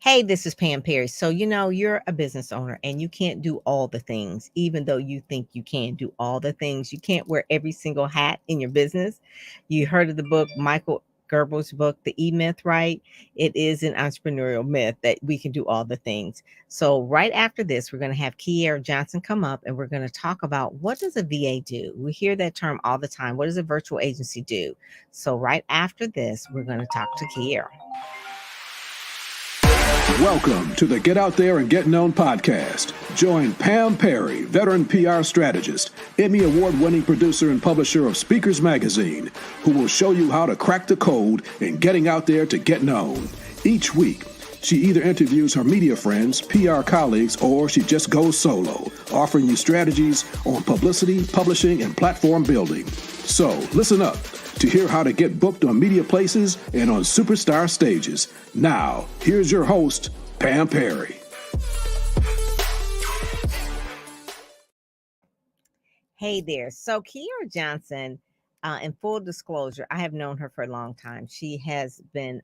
Hey, this is Pam Perry. So, you're a business owner and you can't do all the things, even though you think you can do all the things. You can't wear every single hat in your business. You heard of the book, Michael Gerber's book, The E Myth, right? It is an entrepreneurial myth that we can do all the things. So, right after this, we're going to have Kieara Johnson come up and we're going to talk about what does a VA do? We hear that term all the time. What does a virtual agency do? So, right after this, we're going to talk to Kieara. Welcome to the Get Out There and Get Known podcast. Join Pam Perry, veteran PR strategist, Emmy award-winning producer and publisher of Speakers Magazine, who will show you how to crack the code in getting out there to get known. Each week, she either interviews her media friends, PR colleagues, or she just goes solo, offering you strategies on publicity, publishing, and platform building. So listen up to hear how to get booked on media places and on superstar stages. Now, here's your host, Pam Perry. Hey there. So Kieara Johnson, in full disclosure, I have known her for a long time. She has been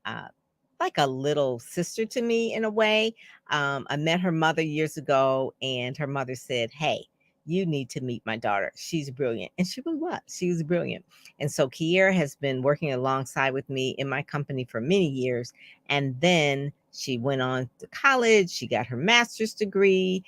like a little sister to me in a way. I met her mother years ago, and her mother said, "Hey, you need to meet my daughter. She's brilliant." And she really was. She was brilliant. And so Kieara has been working alongside with me in my company for many years. And then she went on to college. She got her master's degree.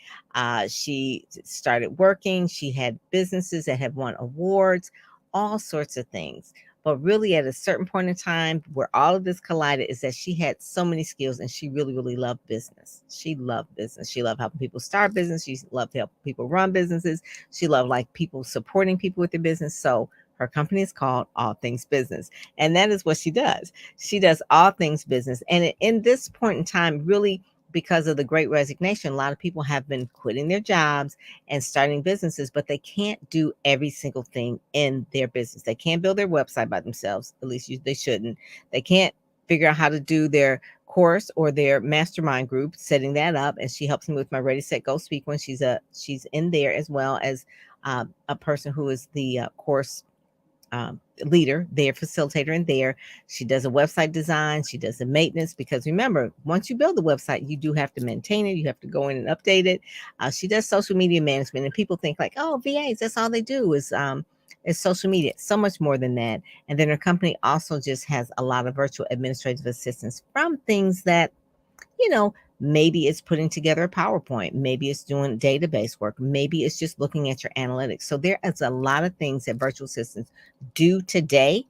She started working. She had businesses that have won awards, all sorts of things. But really, at a certain point in time where all of this collided is that she had so many skills and she really, really loved business. She loved business. She loved helping people start business. She loved helping people run businesses. She loved like people supporting people with their business. So her company is called All Things Business. And that is what she does. She does all things business. And in this point in time, really, because of the great resignation, a lot of people have been quitting their jobs and starting businesses, but they can't do every single thing in their business. They can't build their website by themselves. At least they shouldn't. They can't figure out how to do their course or their mastermind group, setting that up. And she helps me with my Ready, Set, Go Speak when she's in there, as well as a person who is the course leader, their facilitator in there. She does a website design. She does the maintenance, because remember, once you build the website, you do have to maintain it. You have to go in and update it. She does social media management, and people think like, oh, VAs, that's all they do is social media. So much more than that. And then her company also just has a lot of virtual administrative assistance, from things that, maybe it's putting together a PowerPoint. Maybe it's doing database work. Maybe it's just looking at your analytics. So there is a lot of things that virtual assistants do today.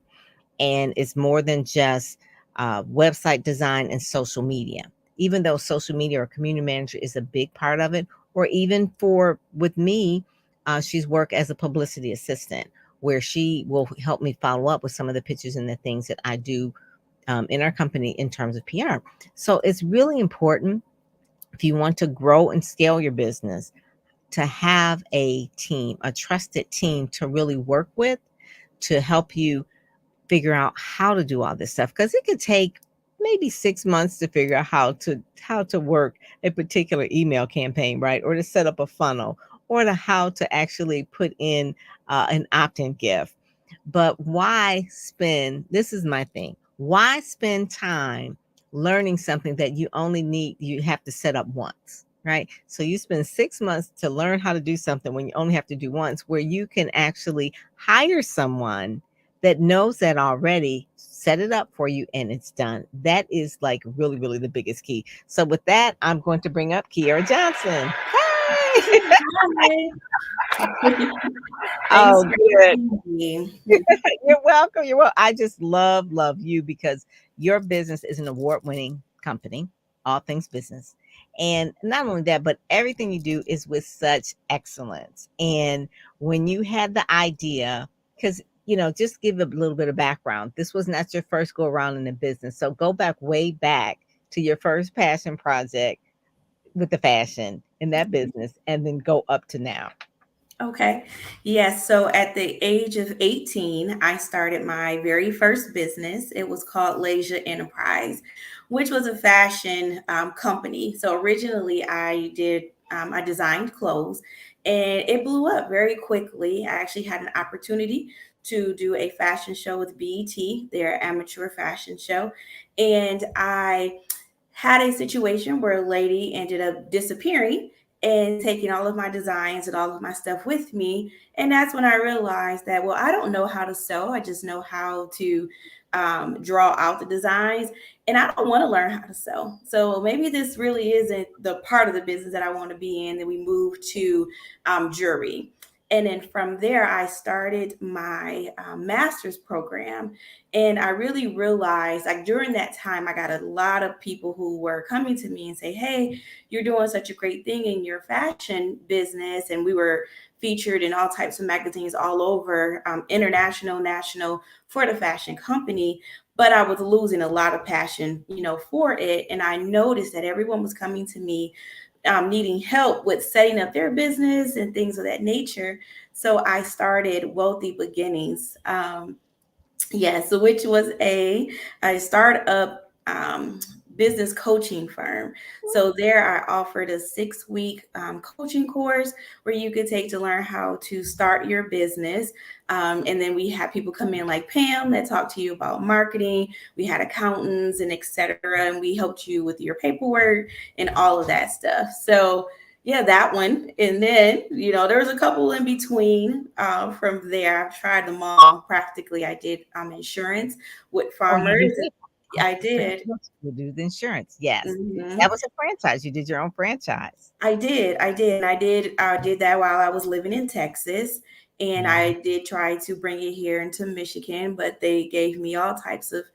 And it's more than just website design and social media. Even though social media or community manager is a big part of it, or even with me, she's worked as a publicity assistant, where she will help me follow up with some of the pictures and the things that I do in our company in terms of PR. So it's really important, if you want to grow and scale your business, to have a team, a trusted team to really work with, to help you figure out how to do all this stuff. Because it could take maybe 6 months to figure out how to work a particular email campaign, right? Or to set up a funnel, or to how to actually put in an opt-in gift. But this is my thing. Why spend time learning something that you have to set up once, right? So you spend 6 months to learn how to do something when you only have to do once, where you can actually hire someone that knows that already, set it up for you, and it's done. That is like really, really the biggest key. So with that, I'm going to bring up Kieara Johnson. Hey! Oh, good. You're welcome. I just love you, because your business is an award-winning company, All Things Business. And not only that, but everything you do is with such excellence. And when you had the idea, because, just give a little bit of background. This was not your first go around in the business. So go way back to your first passion project with the fashion in that business, and then go up to now. Okay. Yes. So at the age of 18, I started my very first business. It was called Leisure Enterprise, which was a fashion company. So originally I designed clothes, and it blew up very quickly. I actually had an opportunity to do a fashion show with BET, their amateur fashion show. And I had a situation where a lady ended up disappearing and taking all of my designs and all of my stuff with me. And that's when I realized that, well, I don't know how to sew. I just know how to draw out the designs. And I don't want to learn how to sew. So maybe this really isn't the part of the business that I want to be in. Then we moved to jewelry. And then from there, I started my master's program. And I really realized, like, during that time, I got a lot of people who were coming to me and say, "Hey, you're doing such a great thing in your fashion business." And we were featured in all types of magazines all over, international, national, for the fashion company. But I was losing a lot of passion, for it. And I noticed that everyone was coming to me needing help with setting up their business and things of that nature. So I started Wealthy Beginnings. Yes, so which was a startup business coaching firm. So there I offered a 6 week coaching course where you could take to learn how to start your business. And then we had people come in like Pam that talked to you about marketing. We had accountants and etc. And we helped you with your paperwork and all of that stuff. So yeah, that one. And then, there was a couple in between from there. I've tried them all practically. I did insurance with Oh, you farmers. did? Oh, I did. you do the insurance. Yes. That Mhm. was a franchise. You did your own franchise. I did that while I was living in Texas. And Mhm. I did try to bring it here into Michigan, but they gave me all types of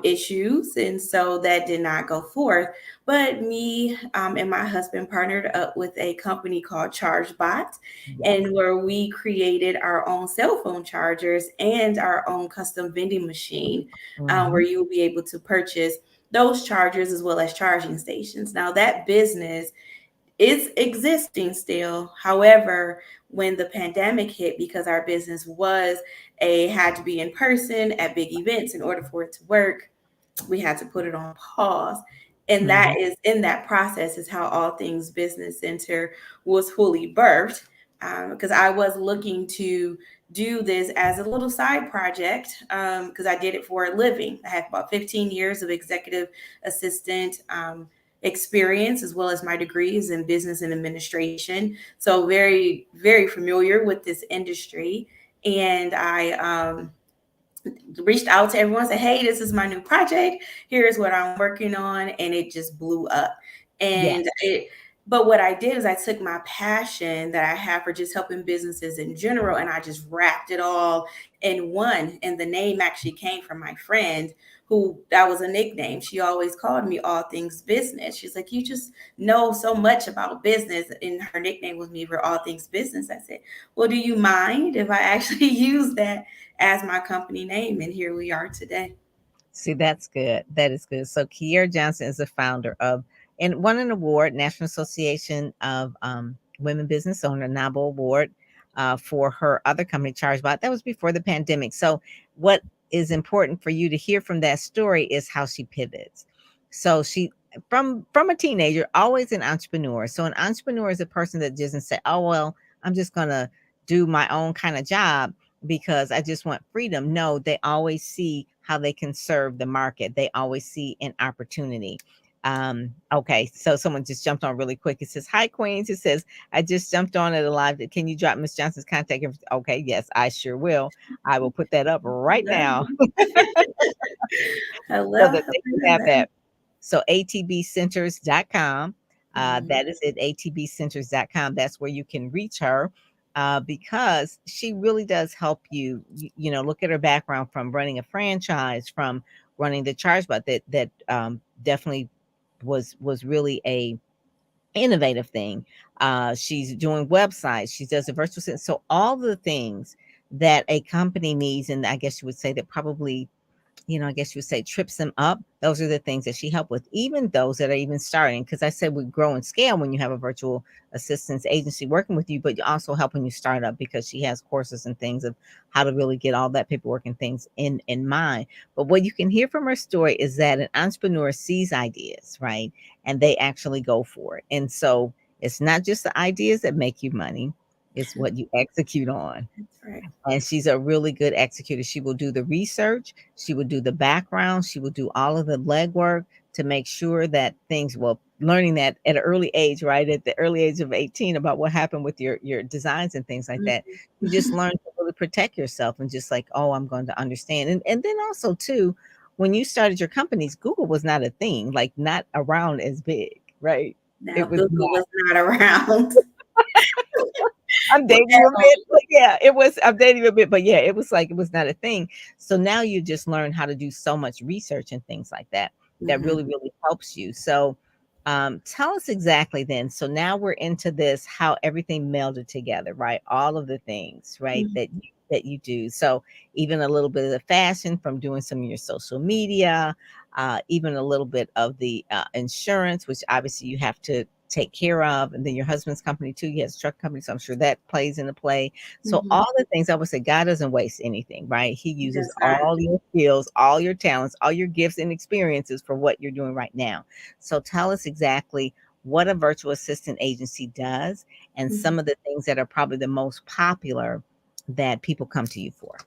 issues. And so that did not go forth. But me and my husband partnered up with a company called ChargeBot, Yes. and where we created our own cell phone chargers and our own custom vending machine, where Mhm. you will be able to purchase those chargers as well as charging stations. Now, that business is existing still. However, when the pandemic hit, because our business was had to be in person at big events in order for it to work, we had to put it on pause. And that Mhm. is in that process is how All Things Business Center was fully birthed. Because I was looking to do this as a little side project, because I did it for a living. I have about 15 years of executive assistant experience, as well as my degrees in business and administration. So very, very familiar with this industry. And I reached out to everyone, said, "Hey, this is my new project. Here's what I'm working on," and it just blew up. Yes. But what I did is I took my passion that I have for just helping businesses in general, and I just wrapped it all in one. And the name actually came from my friend, who that was a nickname. She always called me All Things Business. She's like, "You just know so much about business," and her nickname was me for All Things Business. I said, "Well, do you mind if I actually use that as my company name?" And here we are today. See, that's good. That is good. So Kieara Johnson is the founder of and won an award, National Association of Women Business Owner, NABO Award, for her other company, ChargeBot. That was before the pandemic. So what is important for you to hear from that story is how she pivots. So she from a teenager, always an entrepreneur. So an entrepreneur is a person that doesn't say, "Oh well, I'm just gonna do my own kind of job because I just want freedom." No, they always see how they can serve the market. They always see an opportunity. Okay, so someone just jumped on really quick. It says, "Hi, Queens." It says, "I just jumped on at a live. Can you drop Miss Johnson's contact info?" Okay, yes, I sure will. I will put that up right now so Hello, that they can have hello. that. So atbcenters.com. Mhm. That is it, atbcenters.com. That's where you can reach her because she really does help you. Look at her background from running a franchise, from running the charge, but that definitely was really a innovative thing. She's doing websites. She does a virtual assistant. So all the things that a company needs, and I guess you would say that probably I guess you would say trips them up. Those are the things that she helped with, even those that are even starting. Because I said we grow and scale when you have a virtual assistance agency working with you, but you're also helping you start up because she has courses and things of how to really get all that paperwork and things in mind. But what you can hear from her story is that an entrepreneur sees ideas, right? And they actually go for it. And so it's not just the ideas that make you money. It's what you execute on. That's right. And she's a really good executor. She will do the research, she will do the background, she will do all of the legwork to make sure that things, well, learning that at an early age, right? At the early age of 18 about what happened with your designs and things like that. You just learn to really protect yourself and just like, oh, I'm going to understand. And then also too, when you started your companies, Google was not a thing, like not around as big, right? Now It was Google not. was not around. I'm dating you a bit, but yeah, it was. I'm dating you a bit, but yeah, it was like it was not a thing. So now you just learn how to do so much research and things like that. That Mhm, really, really helps you. So, tell us exactly then. So now we're into this how everything melded together, right? All of the things, right? mhm, That you do. So even a little bit of the fashion from doing some of your social media, even a little bit of the insurance, which obviously you have to take care of, and then your husband's company too. He has a truck company, so I'm sure that plays into play. So mhm. all the things I would say, God doesn't waste anything, right? He It uses does not. all your skills, all your talents, all your gifts and experiences for what you're doing right now. So tell us exactly what a virtual assistant agency does and Mhm. some of the things that are probably the most popular that people come to you for.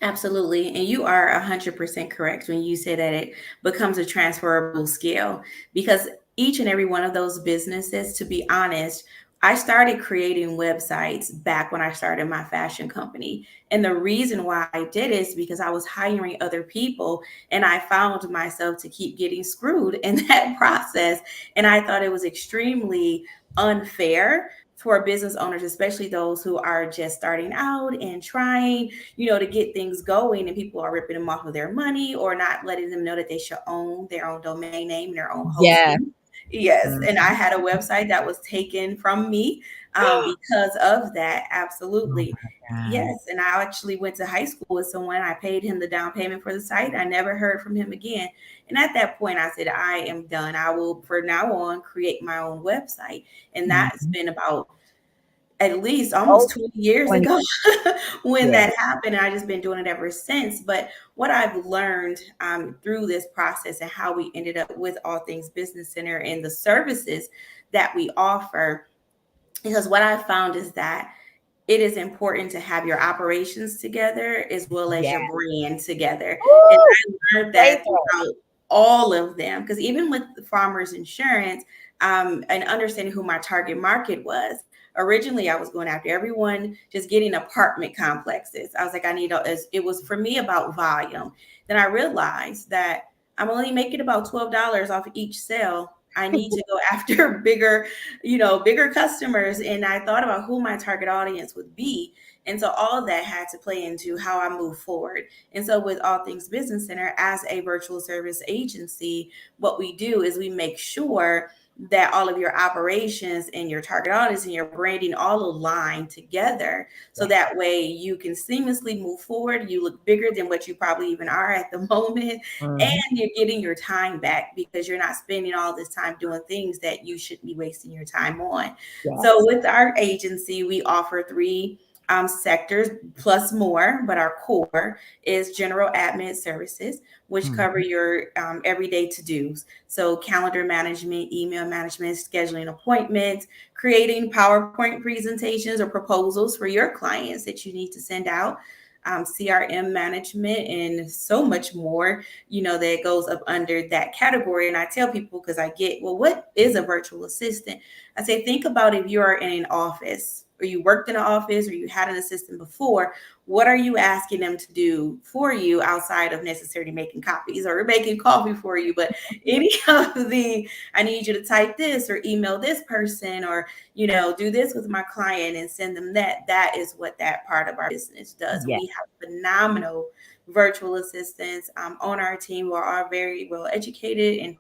Absolutely. And you are 100% correct when you say that it becomes a transferable skill because each and every one of those businesses, to be honest, I started creating websites back when I started my fashion company. And the reason why I did is because I was hiring other people and I found myself to keep getting screwed in that process. And I thought it was extremely unfair for business owners, especially those who are just starting out and trying to get things going and people are ripping them off of their money or not letting them know that they should own their own domain name, their own Yeah. hosting. Yes. Mhm. And I had a website that was taken from me because of that. Oh Absolutely. my God. Yes. And I actually went to high school with someone. I paid him the down payment for the site. I never heard from him again. And at that point, I said, I am done. I will, for now on, create my own website. And that's Mhm. been about at least Oh, almost 20 years 20. ago when Yeah. that happened. And I just been doing it ever since. But what I've learned through this process and how we ended up with All Things Business Center and the services that we offer, because what I found is that it is important to have your operations together as well as Yeah. your brand together. And Woo! I learned Say that that. throughout all of them, because even with the farmers insurance, and understanding who my target market was. Originally, I was going after everyone just getting apartment complexes. I was like, it was for me about volume. Then I realized that I'm only making about $12 off each sale. I need to go after bigger customers. And I thought about who my target audience would be. And so all of that had to play into how I move forward. And so with All Things Business Center, as a virtual service agency, what we do is we make sure that all of your operations and your target audience and your branding all align together so Yeah. that way you can seamlessly move forward. You look bigger than what you probably even are at the moment, and Mhm. you're getting your time back because you're not spending all this time doing things that you shouldn't be wasting your time on. So Yes. with our agency, we offer three sectors plus more, but our core is general admin services, which cover Mhm. your everyday to-dos. So calendar management, email management, scheduling appointments, creating PowerPoint presentations or proposals for your clients that you need to send out, CRM management, and so much more, that goes up under that category. And I tell people, because I get, well, what is a virtual assistant? I say, think about if you are in an office or you worked in an office or you had an assistant before, what are you asking them to do for you outside of necessarily making copies or making coffee for you? But any of the, I need you to type this or email this person or, do this with my client and send them that is what that part of our business does. And Yeah. we have phenomenal virtual assistants on our team who are very well educated and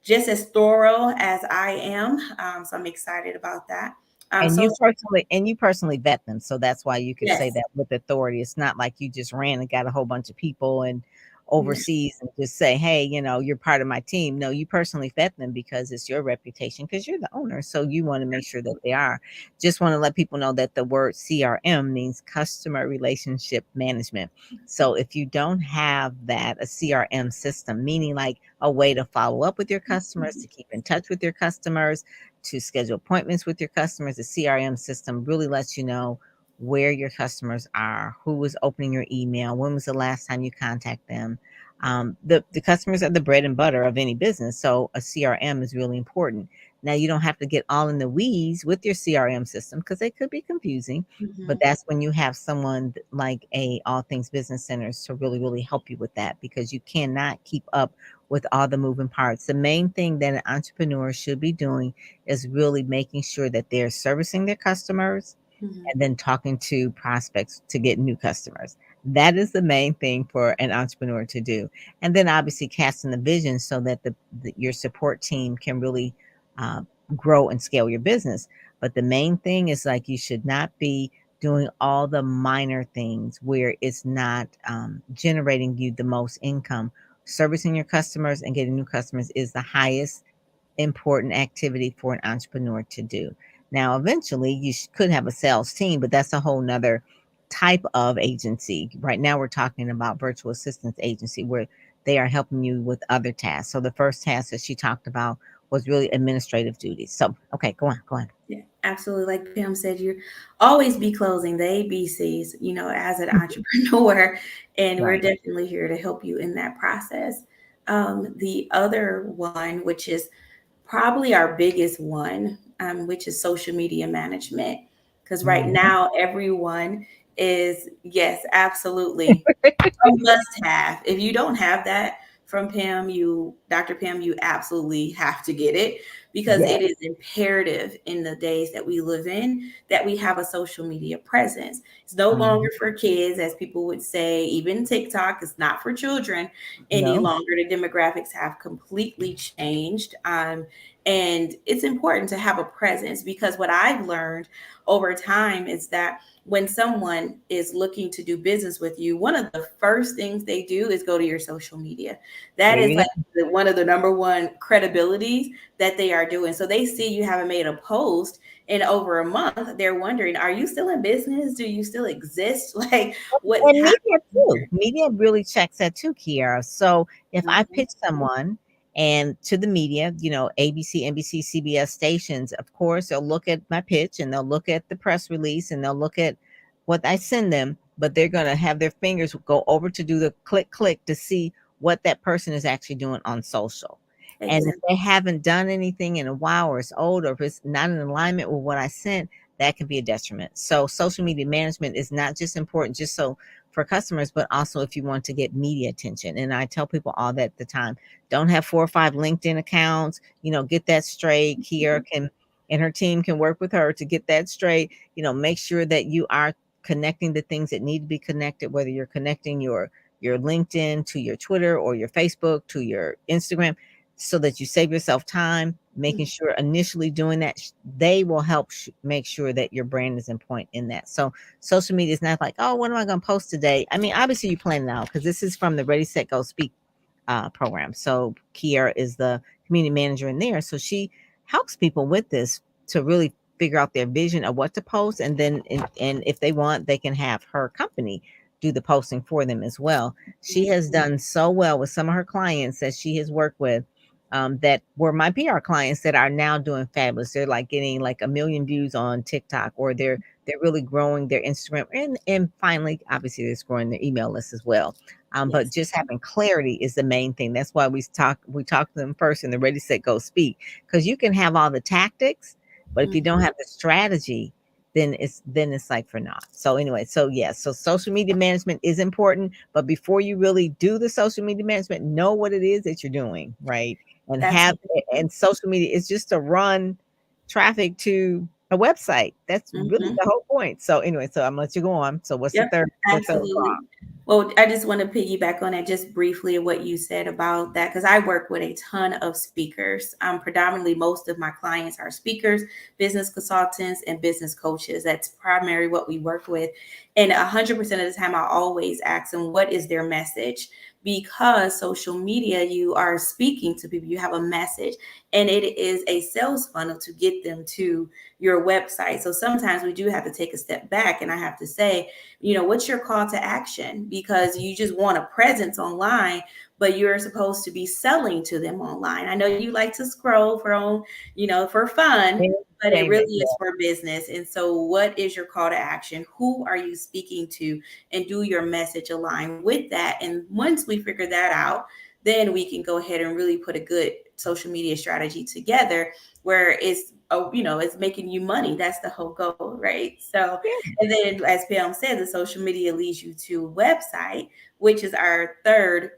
just as thorough as I am. So I'm excited about that. And So you personally vet them, so that's why you could say yes, that with authority. It's not like you just ran and got a whole bunch of people and no, overseas and just say, "Hey, you're part of my team." No, you personally vet them because it's your reputation because you're the owner, so you wanna make sure that they are. Just wanna let people know that the word CRM means customer relationship management. So if you don't have that, a CRM system, meaning like a way to follow up with your customers, to keep in touch with your customers, to schedule appointments with your customers. The CRM system really lets you know where your customers are, who was opening your email, when was the last time you contact them. The customers are the bread and butter of any business, so a CRM is really important. Now you don't have to get all in the weeds with your CRM system because they could be confusing, but Mhm. that's when you have someone like a All Things Business Centers to really help you with that, because you cannot keep up with all the moving parts. The main thing that an entrepreneur should be doing is really making sure that they're servicing their customers Mhm. and then talking to prospects to get new customers. That is the main thing for an entrepreneur to do. And then obviously casting the vision so that your support team can really uh, grow and scale your business. But the main thing is, like, you should not be doing all the minor things where it's not generating you the most income. Servicing your customers and getting new customers is the highest important activity for an entrepreneur to do. Now, eventually, you could have a sales team, but that's a whole nother type of agency. Right now, we're talking about virtual assistance agency where they are helping you with other tasks. So the first task that she talked about was really administrative duties. So, okay, go on, go on. Yeah, absolutely. Like Pam said, you always be closing the ABCs, as an Mhm. entrepreneur, and we're Right. definitely here to help you in that process. The other one, which is probably our biggest one, which is social media management. Because right Mhm. now, everyone is, yes, absolutely a must have. If you don't have that from Pam, Dr. Pam, you absolutely have to get it because Yes. it is imperative in the days that we live in that we have a social media presence. It's no longer Mhm. for kids, as people would say. Even TikTok is not for children any No. longer. The demographics have completely changed. And it's important to have a presence because what I've learned over time is that when someone is looking to do business with you, one of the first things they do is go to your social media. That There is you like go. one of the number one credibilities that they are doing. So they see you haven't made a post in over a month. They're wondering, are you still in business? Do you still exist? Like what's And media happening too. here? Media really checks that too, Kiara. So if I Mhm. pitch someone and to the media, ABC, NBC, CBS stations, of course, they'll look at my pitch and they'll look at the press release and they'll look at what I send them, but they're going to have their fingers go over to do the click to see what that person is actually doing on social. And if Exactly. they haven't done anything in a while, or it's old, or if it's not in alignment with what I sent, that can be a detriment. So social media management is not just important just so for customers, but also if you want to get media attention. And I tell people all that the time. Don't have 4 or 5 LinkedIn accounts, get that straight. Kiera can and her team can work with her to get that straight. Make sure that you are connecting the things that need to be connected, whether you're connecting your LinkedIn to your Twitter or your Facebook to your Instagram, so that you save yourself time making sure initially doing that. They will help make sure that your brand is in point in that. So social media is not like, oh, what am I going to post today? I mean, obviously you plan it out because this is from the Ready Set Go Speak program. So Kiara is the community manager in there, so she helps people with this to really figure out their vision of what to post, and then and if they want, they can have her company do the posting for them as well. She has done so well with some of her clients that she has worked with, that were my PR clients that are now doing fabulous. They're like getting like 1 million views on TikTok, or they're really growing their Instagram, and finally, obviously, they're growing their email list as well. But Yes. just having clarity is the main thing. That's why we talk to them first in the Ready Set Go Speak, because you can have all the tactics, but if you don't Mhm. have the strategy, then it's like for naught. So anyway, so yes, so social media management is important, but before you really do the social media management, know what it is that you're doing, right? And That's have and social media is just to run traffic to a website. That's really mhm. the whole point. So anyway, so I'm gonna let you go on. So what's the Yep, third absolutely. prong? Well, I just want to piggyback on that just briefly what you said about that because I work with a ton of speakers. Predominantly, most of my clients are speakers, business consultants, and business coaches. That's primary what we work with. And 100% of the time, I always ask them, what is their message? Because social media, you are speaking to people, you have a message, and it is a sales funnel to get them to your website. So sometimes we do have to take a step back, and I have to say, what's your call to action? Because you just want a presence online, but you're supposed to be selling to them online. I know you like to scroll for fun, but it Entertainment, really yeah. is for business. And so, what is your call to action? Who are you speaking to? And do your message align with that? And once we figure that out, then we can go ahead and really put a good social media strategy together where it's making you money. That's the whole goal, right? So, Yeah. and then as Pam said, the social media leads you to website, which is our third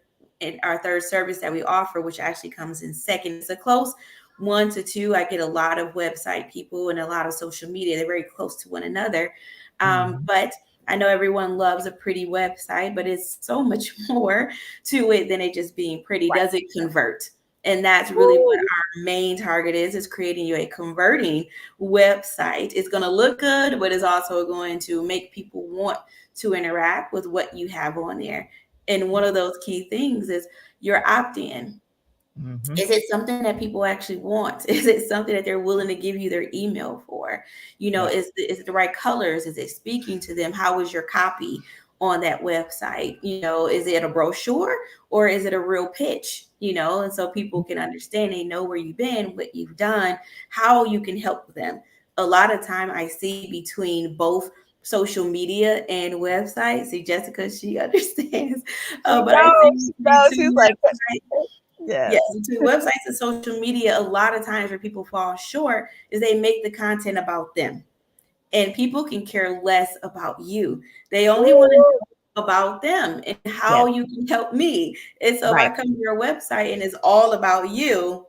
service that we offer, which actually comes in second. It's a close 1 to 2. I get a lot of website people and a lot of social media. They're very close to one another. Mhm. But I know everyone loves a pretty website, but it's so much more to it than it just being pretty. Right. Does it convert? And that's really what Woo. our main target is creating you a converting website. It's going to look good, but it's also going to make people want to interact with what you have on there. And one of those key things is your opt-in. Mhm. Is it something that people actually want? Is it something that they're willing to give you their email for? Right. Is it the right colors? Is it speaking to them? How is your copy on that website? Is it a brochure or is it a real pitch? And so people can understand, they know where you've been, what you've done, how you can help them. A lot of time I see between both social media and websites. See, Jessica, she understands. She But I see knows. She knows. She's between like, websites. Yes, yes. between websites and social media, a lot of times where people fall short is they make the content about them. And people can care less about you. They only want to Woo. know about them and how Yes. you can help me. And so if I Right. come to your website and it's all about you,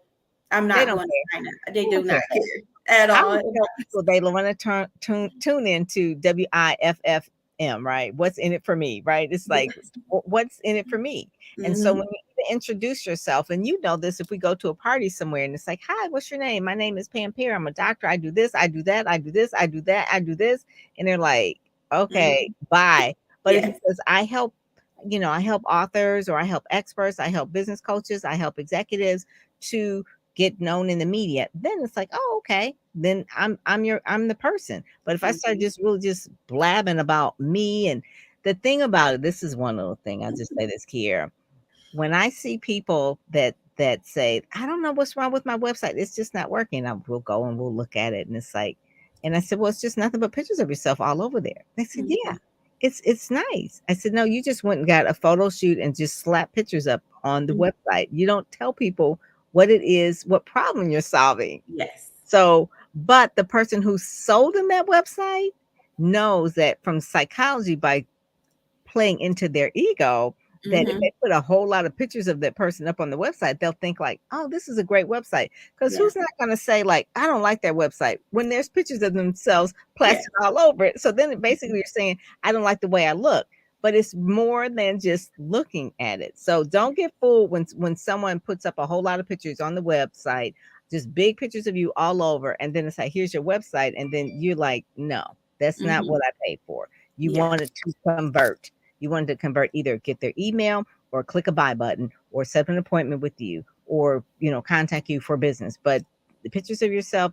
I'm They not don't going to care. sign up. They They do don't not care. care at I all. always tell people they want to tune into WIFFM, right? What's in it for me, right? It's like, what's in it for me? And so when Mhm. you even introduce yourself, and you know this, if we go to a party somewhere and it's like, hi, what's your name? My name is Pam Perry. I'm a doctor. I do this, I do that, I do this, I do that, I do this. And they're like, okay, Mhm. bye. But if it Yes. says, I help authors, or I help experts, I help business coaches, I help executives to get known in the media, then it's like, oh, okay, then I'm the person. But if I start Mhm. just really just blabbing about me, and the thing about it, this is one little thing, I'll just say this here. When I see people that say, I don't know what's wrong with my website, it's just not working, we'll go and we'll look at it, and it's like, and I said, well, it's just nothing but pictures of yourself all over there. They said, yeah, Mhm. it's nice. I said, no, you just went and got a photo shoot and just slap pictures up on the Mhm. website. You don't tell people what it is, what problem you're solving. Yes. So, but the person who sold them that website knows that from psychology, by playing into their ego, that if Mhm. they put a whole lot of pictures of that person up on the website, they'll think like, oh, this is a great website. Because Yes. who's not going to say like, I don't like that website when there's pictures of themselves Yes. plastered all over it. So then basically Mhm. you're saying, I don't like the way I look. But it's more than just looking at it. So don't get fooled when someone puts up a whole lot of pictures on the website, just big pictures of you all over, and then it's like, here's your website, and then you're like, no, that's not Mhm. what I paid for. You Yeah. wanted to convert. You wanted to convert, either get their email or click a buy button or set up an appointment with you, or contact you for business. But the pictures of yourself,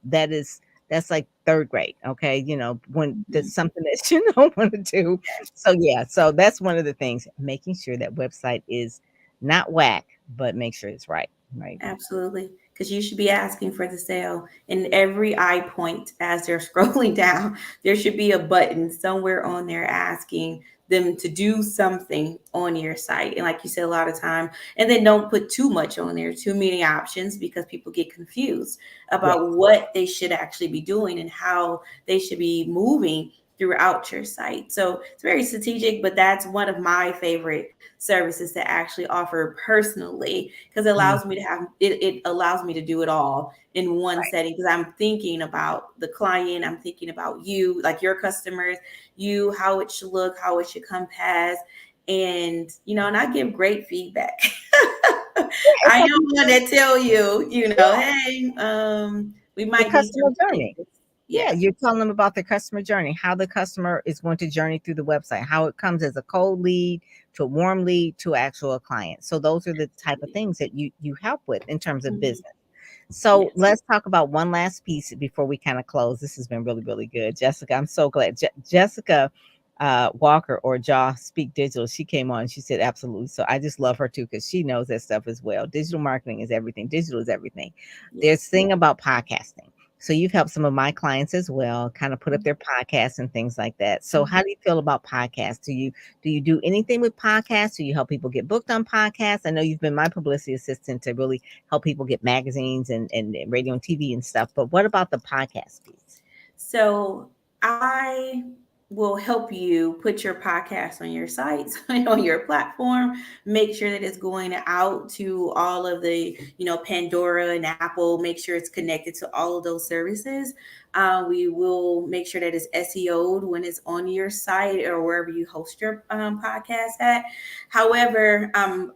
that's like third grade. Okay. When Mhm. that's something that you don't want to do. So yeah, so that's one of the things, making sure that website is not whack, but make sure it's right. Right. Absolutely. Because you should be asking for the sale. And every eye point as they're scrolling down, there should be a button somewhere on there asking them to do something on your site. And like you said, a lot of time, and then don't put too much on there, too many options, because people get confused Yes. about what they should actually be doing and how they should be moving throughout your site. So it's very strategic, but that's one of my favorite services to actually offer personally, because it Mm, allows me to have it allows me to do it all in one right. setting, because I'm thinking about the client, I'm thinking about you, like your customers, you, how it should look, how it should come past. And I give great feedback. Yeah, it's I like, am one that tell you, yeah, hey, we the might need customer some journey. changes. Yeah, Yes. you're telling them about the customer journey, how the customer is going to journey through the website, how it comes as a cold lead to a warm lead to actual client. So those are the type of things that you help with in terms of Mhm. business. So Yes. let's talk about one last piece before we kind of close. This has been really, really good, Jessica. I'm so glad, Jessica. Walker or Jaw Speak Digital, she came on and she said absolutely. So I just love her too because she knows that stuff as well. Digital marketing is everything. Digital is everything. There's Yes. thing about podcasting. So you've helped some of my clients as well, kind of put up their podcasts and things like that. So how do you feel about podcasts? Do you do anything with podcasts? Do you help people get booked on podcasts? I know you've been my publicity assistant to really help people get magazines and radio and TV and stuff. But what about the podcast piece? So I will help you put your podcast on your sites on your platform. Make sure that it's going out to all of the, Pandora and Apple. Make sure it's connected to all of those services. We will make sure that it's SEO'd when it's on your site or wherever you host your podcast at. However,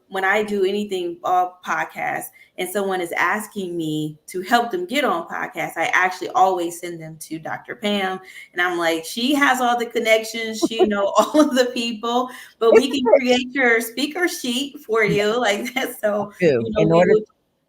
when I do anything off podcast and someone is asking me to help them get on podcasts, I actually always send them to Dr. Pam. And I'm like, she has all the connections, she know all of the people, but we can create your speaker sheet for you like that. So, Do in we order would.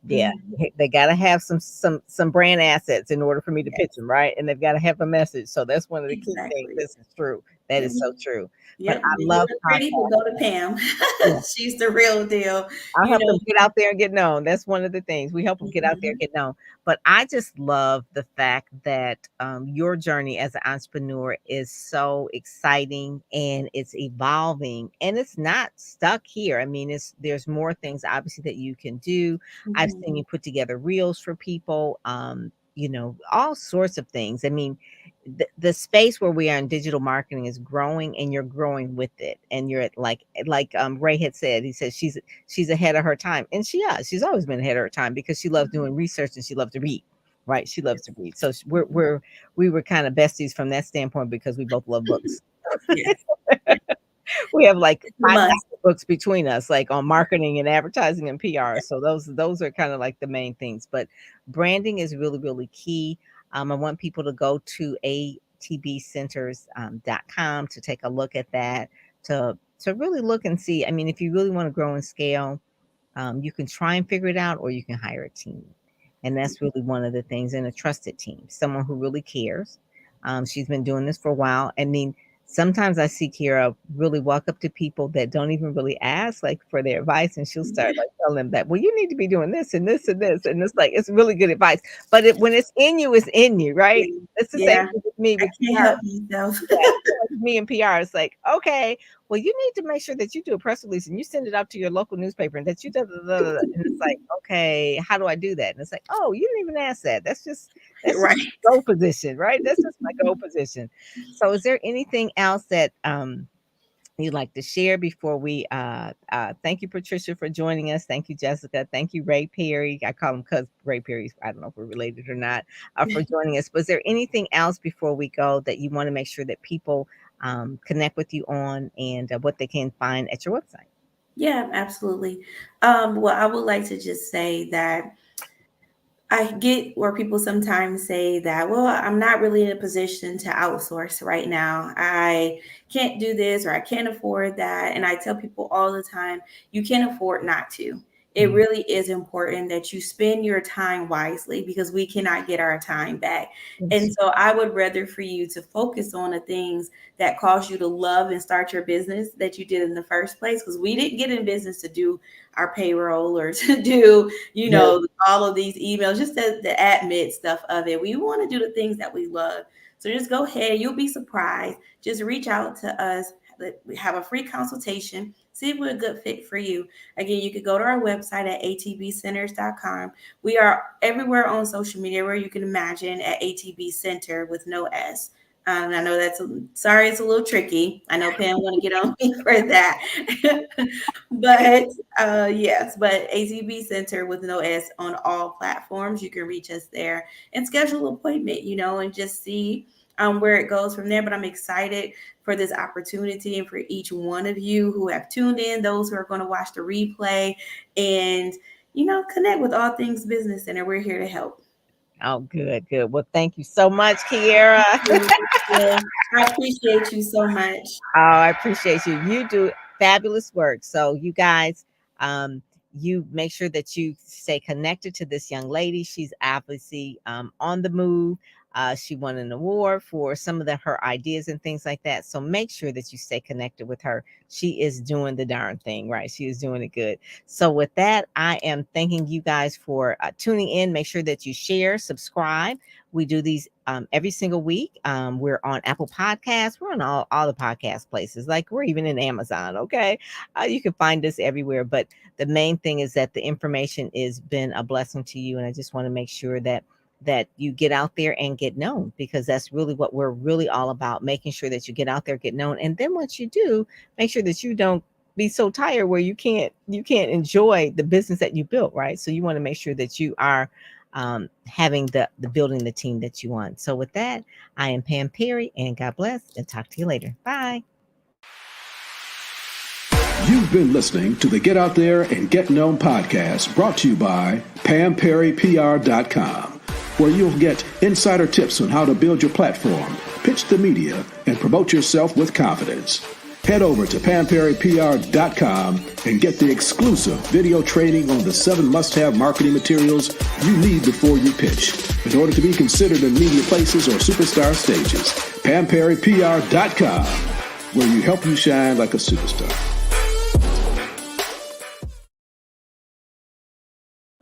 yeah, Mhm. they gotta have some brand assets in order for me to pitch Yes, them, right? And they've gotta have a message. So that's one of the key things. exactly. This is true. That is so Mhm. true. But Yep. I If you love look pretty, but podcasts. go to Pam. Yeah. She's the real deal. I'll You help them know. get out there and get known. That's one of the things. We help them get out there and Mhm. get known. But I just love the fact that your journey as an entrepreneur is so exciting and it's evolving and it's not stuck here. I mean, there's more things obviously that you can do. I've Mhm. seen you put together reels for people, all sorts of things. I mean, the space where we are in digital marketing is growing and you're growing with it and you're at Ray had said, he says she's ahead of her time, and she's always been ahead of her time because she loves doing research and she loves to read, right? She loves to read. So we were kind of besties from that standpoint because we both love books. Yes. We have like It's a 5,000 must. books between us, like on marketing and advertising and PR. So those are kind of like the main things. But branding is really, really key. I want people to go to atbcenters.com to take a look at that, to really look and see. I mean, if you really want to grow and scale, you can try and figure it out, or you can hire a team. And that's really one of the things, and a trusted team, someone who really cares. She's been doing this for a while. I mean, sometimes I see Kieara really walk up to people that don't even really ask like for their advice, and she'll start like telling them that, well, you need to be doing this and this and this, and it's like it's really good advice. But when it's in you, it's in you, right? It's the same Yeah. thing with me I with can't PR. help myself. Yeah, like me and PR, it's like, okay, well, you need to make sure that you do a press release and you send it out to your local newspaper and that you da, da, da, da, da. And it's like, okay, how do I do that? And it's like, oh, you didn't even ask that. That's just Right. my goal position, right? That's just my goal position. So is there anything else that you'd like to share before we thank you, Patricia, for joining us? Thank you, Jessica. Thank you, Ray Perry. I call him cuz Ray Perry, I don't know if we're related or not, for joining us. Was there anything else before we go that you want to make sure that people connect with you on, and what they can find at your website? Yeah, absolutely. Well, I would like to just say that I get where people sometimes say that, well, I'm not really in a position to outsource right now. I can't do this or I can't afford that. And I tell people all the time, you can't afford not to. It Mhm. really is important that you spend your time wisely because we cannot get our time back. Yes. And so I would rather for you to focus on the things that cause you to love and start your business that you did in the first place. Because we didn't get in business to do our payroll or to do No. all of these emails, just the admin stuff of it. We want to do the things that we love. So just go ahead. You'll be surprised. Just reach out to us. We have a free consultation. See if we're a good fit for you. Again, you could go to our website at atbcenters.com. We are everywhere on social media where you can imagine at ATB Center with no S. I know sorry, it's a little tricky. I know Pam want to get on me for that. But yes, but ATB Center with no S on all platforms. You can reach us there and schedule an appointment, and just see where it goes from there. But I'm excited for this opportunity and for each one of you who have tuned in, those who are going to watch the replay, and connect with all things business center. We're here to help. Oh, good, good. Well, thank you so much, Kiera. Yeah, I appreciate you so much. Oh, I appreciate you. You do fabulous work. So you guys, you make sure that you stay connected to this young lady. She's obviously on the move. She won an award for some of her ideas and things like that. So make sure that you stay connected with her. She is doing the darn thing, right? She is doing it good. So with that, I am thanking you guys for tuning in. Make sure that you share, subscribe. We do these every single week. We're on Apple Podcasts. We're on all the podcast places. Like we're even in Amazon. Okay, you can find us everywhere. But the main thing is that the information has been a blessing to you, and I just want to make sure that you get out there and get known, because that's really what we're really all about, making sure that you get out there, get known. And then once you do, make sure that you don't be so tired where you can't enjoy the business that you built, right? So you want to make sure that you are having the building the team that you want. So with that, I am Pam Perry, and God bless, and talk to you later. Bye. You've been listening to the Get Out There and Get Known podcast, brought to you by PamPerryPR.com, where you'll get insider tips on how to build your platform, pitch the media, and promote yourself with confidence. Head over to PamPerryPR.com and get the exclusive video training on the 7 must-have marketing materials you need before you pitch in order to be considered in media places or superstar stages. PamPerryPR.com, where you help you shine like a superstar.